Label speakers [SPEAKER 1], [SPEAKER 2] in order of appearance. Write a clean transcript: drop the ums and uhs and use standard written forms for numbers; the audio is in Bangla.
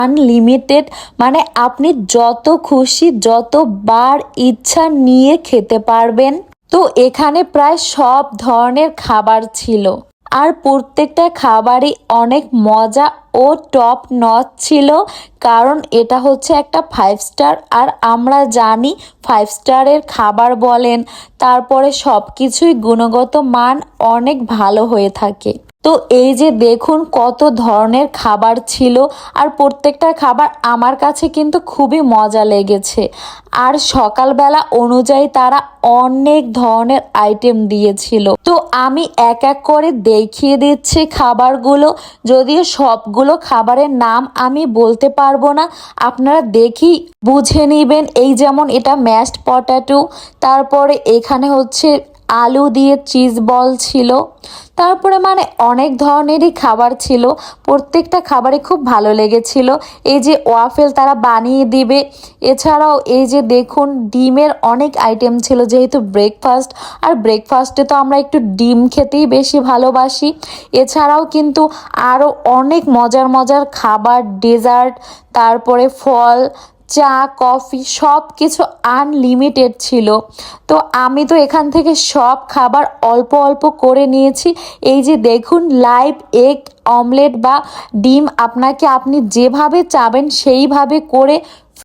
[SPEAKER 1] আনলিমিটেড, মানে আপনি যত খুশি যতবার ইচ্ছা নিয়ে খেতে পারবেন। তো এখানে প্রায় সব ধরনের খাবার ছিল, আর প্রত্যেকটা খাবারই অনেক মজা ও টপ নচ ছিল, কারণ এটা হচ্ছে একটা 5 স্টার। আর আমরা জানি 5 স্টারের খাবার বলেন, তারপরে সব কিছুই গুণগত মান অনেক ভালো হয়ে থাকে। তো এই যে দেখুন কত ধরনের খাবার ছিল, আর প্রত্যেকটা খাবার আমার কাছে কিন্তু খুবই মজা লেগেছে। আর সকালবেলা অনুযায়ী তারা অনেক ধরনের আইটেম দিয়েছিল। তো আমি এক এক করে দেখিয়ে দিচ্ছি খাবারগুলো, যদিও সবগুলো খাবারের নাম আমি বলতে পারবো না, আপনারা দেখি বুঝে নেবেন। এই যেমন এটা ম্যাশড পটাটো, তারপরে এখানে হচ্ছে আলু দিয়ে চিজ বল ছিল, তারপরে মানে অনেক ধরনেরই খাবার ছিল। প্রত্যেকটা খাবারই খুব ভালো লেগেছিল। এই যে ওয়াফেল তারা বানিয়ে দিবে, এছাড়াও এই যে দেখুন ডিমের অনেক আইটেম ছিল, যেহেতু ব্রেকফাস্ট, আর ব্রেকফাস্টে তো আমরা একটু ডিম খেতেই বেশি ভালোবাসি। এছাড়াও কিন্তু আরও অনেক মজার মজার খাবার, ডেজার্ট, তারপরে ফল, চা, কফি সব কিছু আনলিমিটেড ছিল। তো আমি তো এখান থেকে সব খাবার অল্প অল্প করে নিয়েছি। এই যে দেখুন লাইভ এগ অমলেট বা ডিম, আপনি যেভাবে চাবেন সেইভাবে করে